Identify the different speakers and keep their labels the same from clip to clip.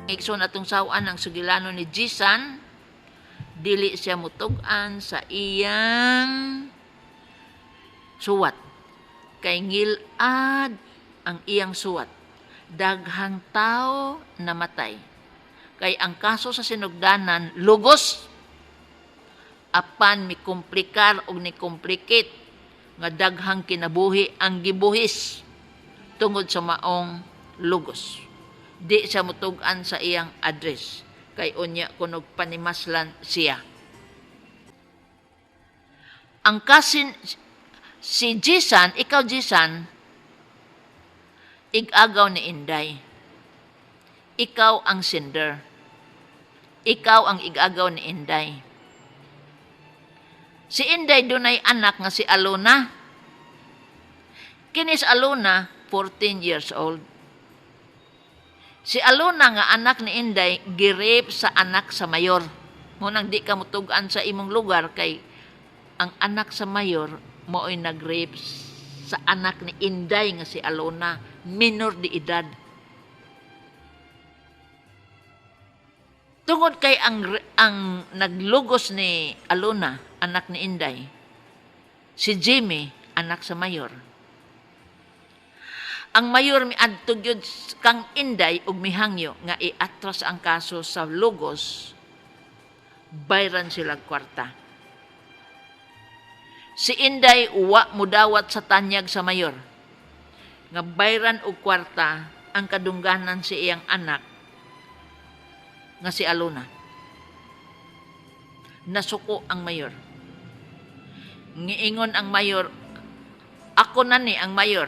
Speaker 1: Ikson atong sawaan ang sugilano ni Jisan, dili siya mutugan sa iyang suwat. Kay ngilad ang iyang suwat. Daghang tao namatay. Kay ang kaso sa sinugdanan, lugos. Apan mi komplikar o ni complicate nga daghang kinabuhi ang gibuhis tungod sa maong lugos. Di siya mutugan sa iyang address. Kay unya kunog panimaslan siya. Ang kasin, si Jisan, ikaw Jisan, igagaw ni Inday. Ikaw ang sender. Ikaw ang igagaw ni Inday. Si Inday dunay anak nga si Alona. Kinis Alona, 14 years old. Si Alona nga anak ni Inday, girip sa anak sa mayor. Munang di ka mutugan sa imong lugar kay ang anak sa mayor mooy nag-rape sa anak ni Inday nga si Alona, minor de edad. Tungod kay ang naglugos ni Alona, anak ni Inday, si Jimmy, anak sa mayor. Ang mayor miadto gyud kang Inday ug mihangyo nga iatras ang kaso sa lugos, bayran sila kwarta. Si Inday uwa mudawat sa tanyag sa mayor nga bayran og kwarta ang kadungganan si iyang anak nga si Alona. Nasuko ang mayor. Ngiingon ang mayor, ako na ni ang mayor.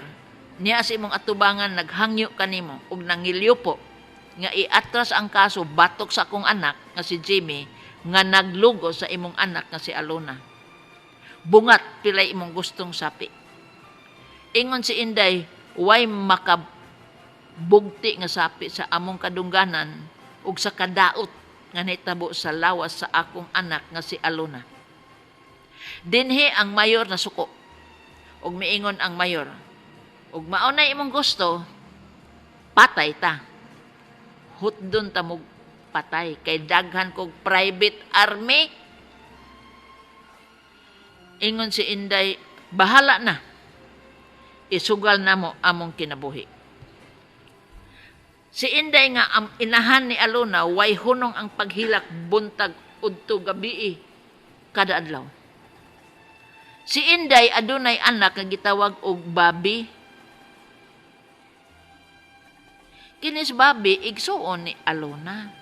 Speaker 1: Niya sa imong atubangan naghangyo kanimo ug nangilyo po nga iatras ang kaso batok sa akong anak nga si Jimmy nga naglugo sa imong anak nga si Alona. Bungat pilay imong gustong sapi. Ingon si Inday, way makabugti nga sapi sa among kadungganan ug sa kadaot nga nitabo sa lawas sa akong anak nga si Alona. Dinhi ang mayor na suko. Ug miingon ang mayor, ug mao na imong gusto, patay ta. Hutdon ta mo patay kay daghan kog private army. Ingon si Inday, bahala na. Isugal na mo among kinabuhi. Si Inday nga ang inahan ni Alona, way hunong ang paghilak buntag udto gabii kada adlaw. Si Inday adunay anak nga gitawag og Bobby. Kinis Bobby igsuon ni Alona.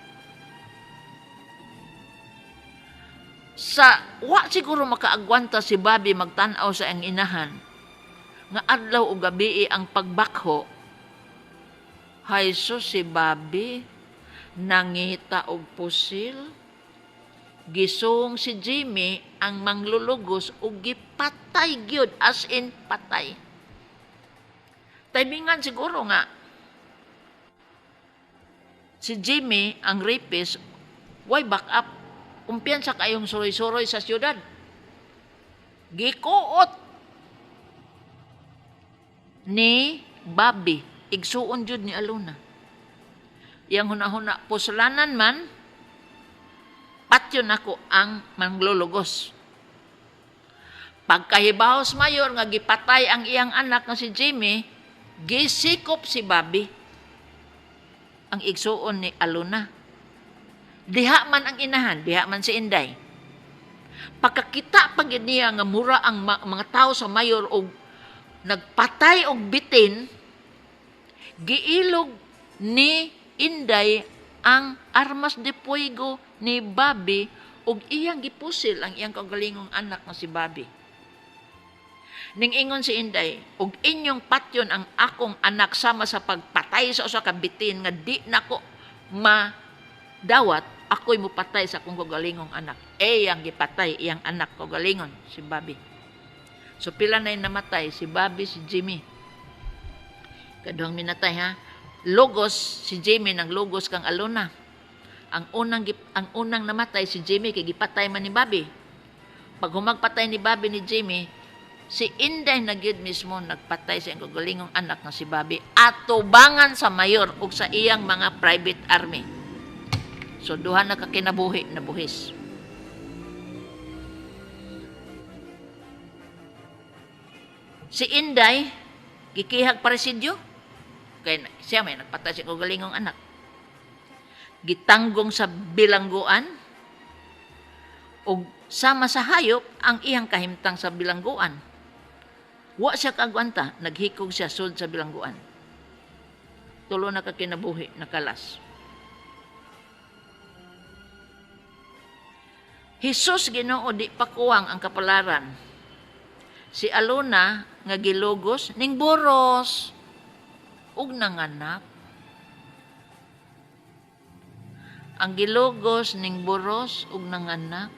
Speaker 1: Sa wa siguro makaagwanta si Bobby magtan-aw sa ang inahan nga adlaw o gabi ang pagbakho. Hayso si Bobby nangita og pusil. Gisung si Jimmy ang manglulugos ug gipatay gyud, as in patay. Timingan siguro nga si Jimmy ang rapist, why back up? Kumpiyansa kayong suroy-suroy sa siyudad. Gikuot ni Bobby. Igsuon jud ni Alona. Yang huna-huna pusulanan man, patyon ako ang manglulugos. Pagkahibahos mayor nga gipatay ang iyang anak nga si Jimmy, gisikop si Bobby. Ang igsuon ni Alona. Diha man ang inahan, diha man si Inday. Pagkakita pag niya nga mura ang mga tao sa mayor og nagpatay og bitin, giilog ni Inday ang armas de fuego ni Bobby ug iyang gipusil ang iyang kaugalingong anak nga si Bobby. Ning ingon si Inday, ug inyong patyon ang akong anak sama sa pagpatay sa usa ka bitin nga di nako madawat, ako'y mupatay sa akong kaugalingong anak. Iyang gipatay iyang anak kaugalingon si Bobby. So pila na namatay si Bobby, si Jimmy. Kaduhang minatay ha. Lugos si Jimmy nang lugos kang Alona. Ang unang namatay si Jimmy kay gipatay man ni Bobby. Pag humagpatay ni Bobby ni Jimmy, si Inday na gyud mismo nagpatay sa iyang galingong anak nga si Bobby atubangan sa mayor ug sa iyang mga private army. So duha na ka kinabuhi na buhis. Si Inday gikihag paresidyo kay siya may nagpatay siya og galingong anak. Gitanggong sa bilangguan ug sama sa hayop ang iyang kahimtang sa bilangguan. Wa siya kagwanta, naghikog siya sud sa bilangguan. Tulo na ka kinabuhi, nakalas. Hesus Ginoo di pakuwang ang kapalaran. Si Alona nga gilugos ning boros ug nanganak. Ang gilugos ning boros ug nanganak.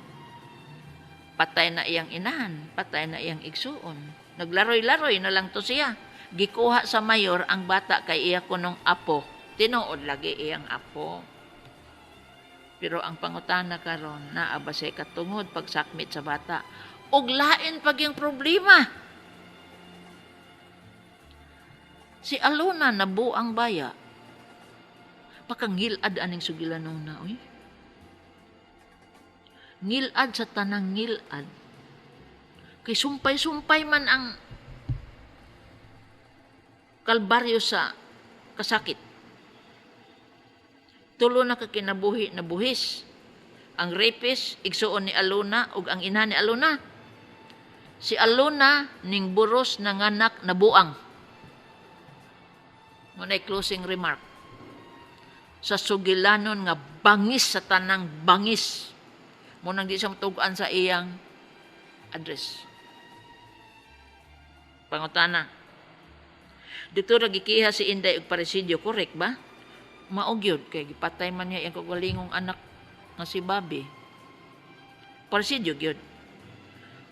Speaker 1: Patay na iyang inahan, patay na iyang igsuon. Naglaroy-laroy na lang to siya. Gikuha sa mayor ang bata kay iya kunong apo. Tinuod lagi iyang apo. Pero ang pangutana karon naa ba siya katungod pagsakmit sa bata? Og lain pag yung problema. Si Alona nabuang baya. Pakangilad aning sugilanon na, oy. Ngilad sa tanang ngilad. Kay sumpay-sumpay man ang kalbaryo sa kasakit. Tulo na ka kinabuhi na buhis. Ang rapist, igsuon ni Alona ug ang ina ni Alona. Si Alona ning buros nanganak na buang. Muna'y closing remark. Sa sugilanon nga bangis sa tanang bangis. Munang di siya matuguan sa iyang address. Pangutana. Dito ra gikiha si Inday og paresidio, correct ba? Maog yun, kay gipatay man niya yung kagalingong anak nga si Bobby. Paresidio yun.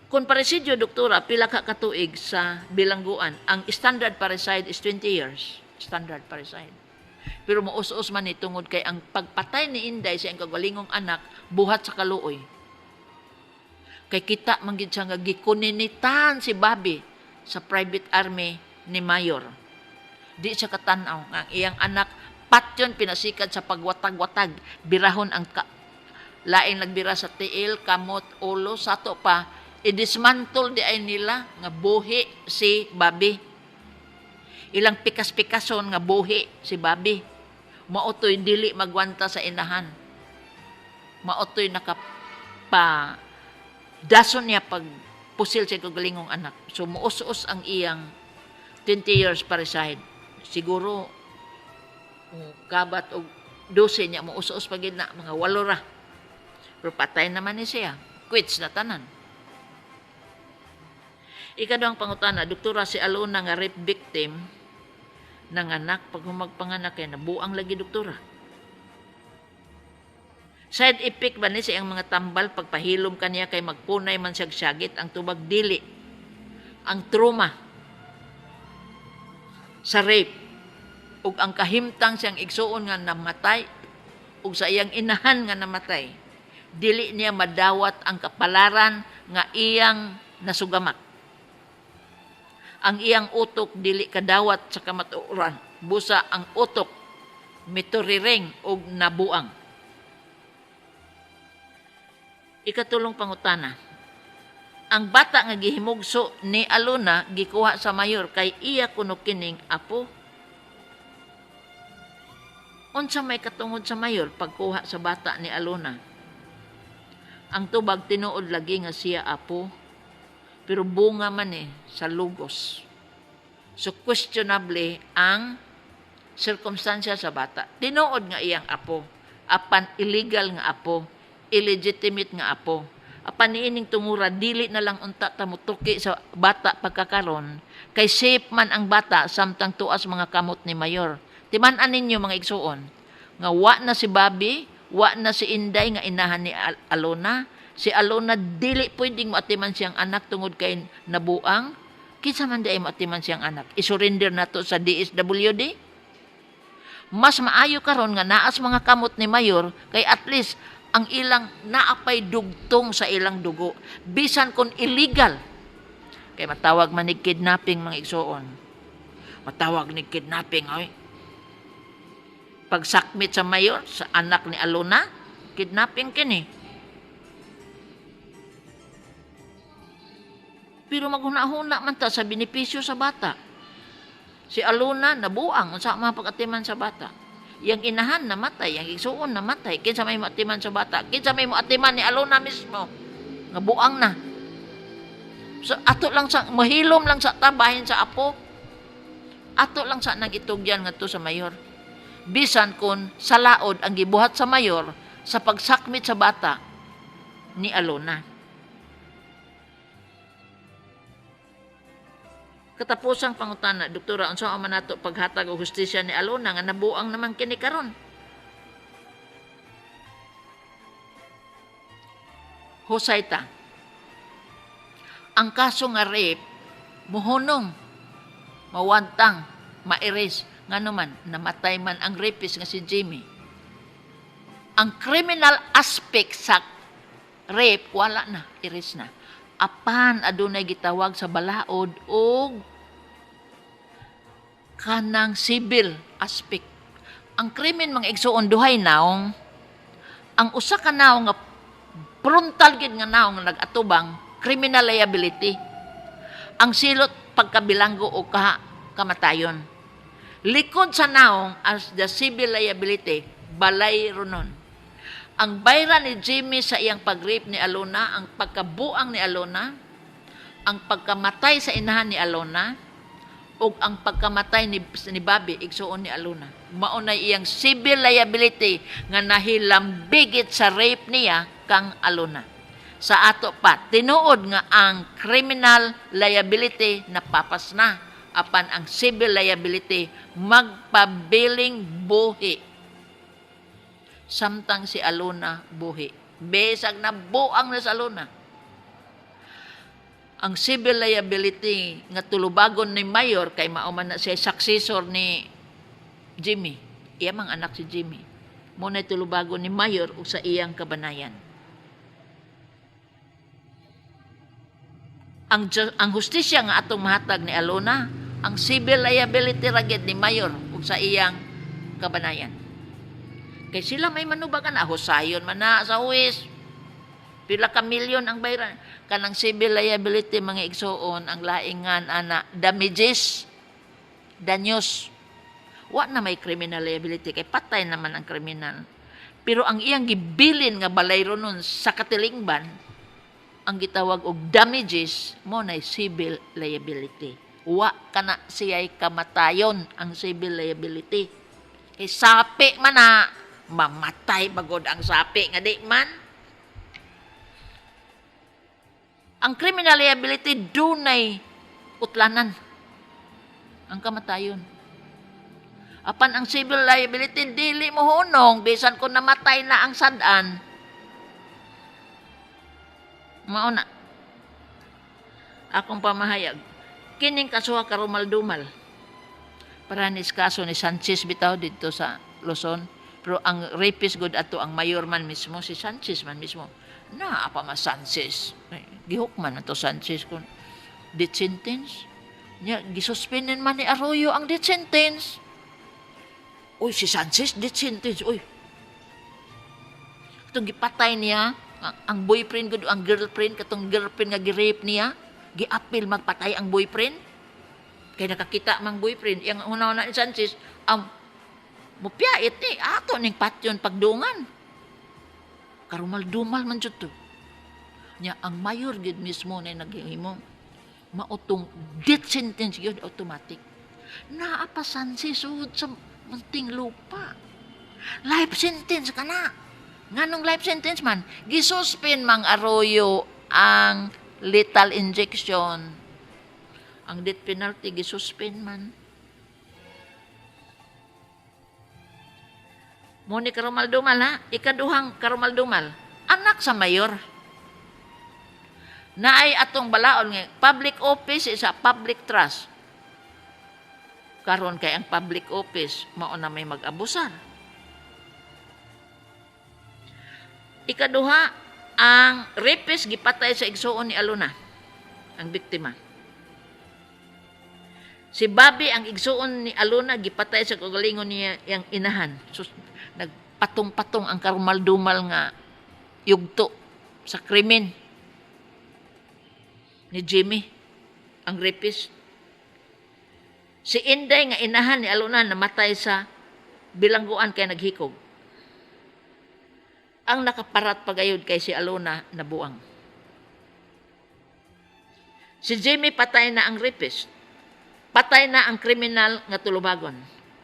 Speaker 1: Kung paresidio, doktora, pila ka katuig sa bilangguan, ang standard parricide is 20 years. Standard parricide. Pero maus-us man ni tungod kay ang pagpatay ni Inday sa iyang kagalingong anak, buhat sa kaluoy. Kay kita manggid siya nga gikuninitan si Bobby sa private army ni Mayor. Di siya katanaw nga ang iyang anak patyon pinasikad sa pagwatag-watag, birahon ang laing nagbira sa tiil, kamot, ulo, sato pa, i-dismantle di ay nila nga buhi si Bobby. Ilang pikas-pikason nga buhi si Bobby. Mautoy dili magwanta sa inahan. Mautoy nakapa dason niya pag pusil sa kagalingong anak. So muus-us ang iyang 20 years parricide. Siguro kabat og 12 niya muus-us pagid na mga 8 ra. Pero patay naman ni siya. Quits na tanan. Ikaduhang pangutana, doktora si Alona nga rape victim ng anak pag humagpanganak kay nabuang lagi doktora. Side effect ba ni sa iyang mga tambal pagpahilom kaniya kay magpunay man siyag syagit ang tubag dili. Ang trauma sa rape ug ang kahimtang siyang igsuon nga namatay ug sa iyang inahan nga namatay. Dili niya madawat ang kapalaran nga iyang nasugamak. Ang iyang utok dili kadawat sa kamatuoran. Busa ang utok mituriring ug nabuang. Ikatulong pangutana. Ang bata nga gihimugso ni Alona gikuha sa mayor kay iya kuno kining apo. Unsa may katungod sa mayor pagkuha sa bata ni Alona? Ang tubag tinuod lagi nga siya apo, pero bunga man sa lugos. So questionable ang circumstansya sa bata. Tinuod nga iyang apo, apan illegal nga apo, illegitimate nga apo. Apan niining tungura dili na lang unta tamutuki sa bata pagkakaron kay safe man ang bata samtang tuas mga kamot ni mayor. Timan-an ninyo mga igsuon nga wa na si Bobby, wa na si Inday nga inahan ni Alona. Si Alona dili pwedeng maatiman siyang anak tungod kay nabuang. Kinsa man di ay maatiman siyang anak. I-surrender na to sa DSWD. Mas maayo karon nga naas mga kamot ni mayor kay at least ang ilang naapay dugtong sa ilang dugo. Bisan kung illegal. Kay matawag man ni kidnapping mga igsuon. Matawag ni kidnapping, oy. Pagsakmit sa mayor, sa anak ni Alona, kidnapping kini. Pero maghuna-huna man ta sa benepisyo sa bata. Si Alona nabuang sa mga pag-atiman sa bata. Yang inahan namatay, yang igsuon namatay. Kinsa may maatiman sa bata, kinsa may maatiman ni Alona mismo. Nga buang na. So ato lang sa mahilom lang sa tabahin sa apo. Ato lang sa nagitugyan ngadto sa mayor. Bisan kun sa laod ang gibuhat sa mayor sa pagsakmit sa bata ni Alona. Katapusang pangutana, Doktora, unsa man nato paghatag og hustisya ni Alona nga nabuang naman kini karon? Husayta. Ang kaso nga rape muhunong, mawantang, mairis nga naman namatay man ang rapist nga si Jimmy. Ang criminal aspect sa rape wala na, iris na. Apan adunay gitawag sa balaod og kanang civil aspect. Ang krimen mga igsuon duhay naong ang usa ka naong nga frontal gid nga naong nagatubang criminal liability. Ang silot pagkabilanggo o kamatayon. Likod sa naong as the civil liability balay runon. Ang bayra ni Jimmy sa iyang pag-rape ni Alona, ang pagkabuang ni Alona, ang pagkamatay sa inahan ni Alona, o ang pagkamatay ni Bobby, igsuon ni Alona. Maunay iyang civil liability nga nahilambigit sa rape niya kang Alona. Sa ato pa, tinuod nga ang criminal liability napapas na, apan ang civil liability magpabiling buhi. Samtang si Alona buhi. Besag na buang na sa Alona. Ang civil liability nga tulubagon ni Mayor kay mauman na siya successor ni Jimmy. Iya mang anak si Jimmy. Muna tulubagon ni Mayor o sa iyang kabanayan. Ang hustisya nga atong mahatag ni Alona, ang civil liability ragid ni Mayor o sa iyang kabanayan. Kay sila may manubagan na, husayon man na sa huwis. Pila ka milyon ang bayaran. Kanang civil liability, mga igsuon, ang laingan, damages, danyos. Wa na may criminal liability, kay patay naman ang kriminal. Pero ang iyang gibilin nga balayro nun sa katilingban, ang gitawag og damages, mo na civil liability. Wa kana siya'y kamatayon ang civil liability. Kay sapi man na, mamatay bagod ang sapi nga di man. Ang criminal liability dunay utlanan ang kamatayon. Apan ang civil liability dili mo hunong bisan kung namatay na ang sad-an. Mao na akong pamahayag kining kasuha karumal-dumal. Paranis kaso ni Sanchez bitaw dito sa Luzon. Pero ang rapist good ato ang mayor man mismo, si Sanchez man mismo. Na apa mas Sanchez? Gihok man ato Sanchez kung death sentence. Nya gisuspendin man ni Arroyo ang death sentence. Uy, si Sanchez death sentence. Uy. Itong gipatay niya ang boyfriend good, ang girlfriend, katong girlfriend nga gi-rape niya, gi-appeal magpatay ang boyfriend. Kaya nakakita mang boyfriend, yang una-una ni Sanchez, mupyait ato ning patyon pagdungan. Karumal-dumal man jud to. Nya ang mayor gid mismo na naghimo mautong death sentence gyud automatic. Naa pa Sanchez sud sa munting lupa. Life sentence kana. Nganong life sentence man? Gisuspend mang Arroyo ang lethal injection. Ang death penalty gisuspend man. Muni karumal-dumal ha, ikaduhang karumal-dumal, anak sa mayor. Naay atong balaon nga, public office is a public trust. Karon kay ang public office, mao na may mag-abusar. Ikaduha, ang rapist gipatay sa igsuon ni Alona, ang biktima. Si Bobby ang igsuon ni Alona gipatay sa kagalingon niya yang inahan. So, patong-patong ang karumal-dumal nga yugto sa krimen ni Jimmy, ang rapist. Si Inday nga inahan ni Alona namatay sa bilangguan kay naghikog. Ang nakaparat pagayod kay si Alona nabuang. Si Jimmy patay na ang rapist. Patay na ang kriminal nga tulubagon.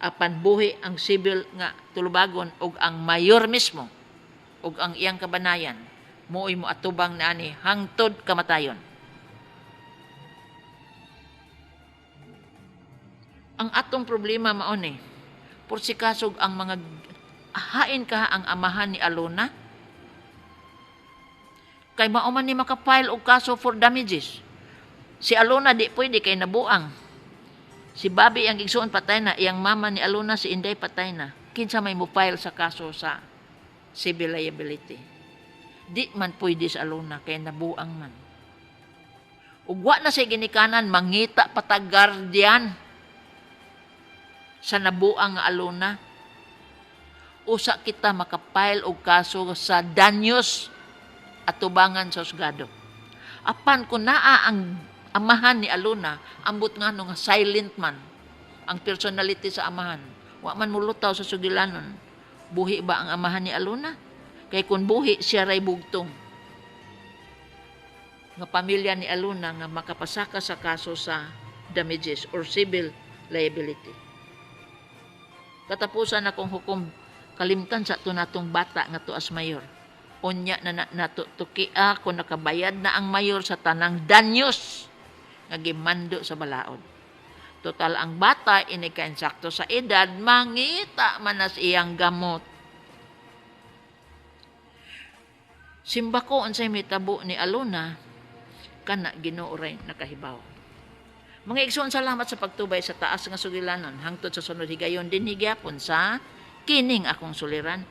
Speaker 1: Apan buhi ang sibil nga tulubagon ug ang mayor mismo ug ang iyang kabanayan mo'y mo atubang na ani hangtod kamatayon. Ang atong problema mao ni porsikasog ang mga hain ka ang amahan ni Alona kay mao man ni makapile og kaso for damages. Si Alona di pwede kay nabuang. Si Bobby ang igsuon patay na, iyang mama ni Alona si Inday patay na. Kinsa may mo file sa kaso sa civil liability. Di man pwede sa Alona kay nabuang man. Ug wa na say ginikanan mangita patag guardian sa nabuang nga Alona. Usa kita makapile og kaso sa danyos at tubangan sa husgado. Apan kung naa ang amahan ni Alona, ambot nga nga silent man ang personality sa amahan. Wa man mulutaw sa sugilanon. Buhi ba ang amahan ni Alona? Kay kung buhi, siya ray bugtong. Nga pamilya ni Alona nga makapasaka sa kaso sa damages or civil liability. Katapusan akong hukom kalimtan sa tunatong bata nga tuas mayor. Unya na natutukia kung nakabayad na ang mayor sa tanang danyos nga gimando sa balaod. Total ang bata inikansakto sa edad, mangita man as iyang gamot. Simbako unsay mitabo ni Alona kana Ginoo ray nakahibaw. Mga igsoon, salamat sa pagtubay sa taas nga sugilanon hangtod sa sunod higayon din higyapon sa kining akong suliran.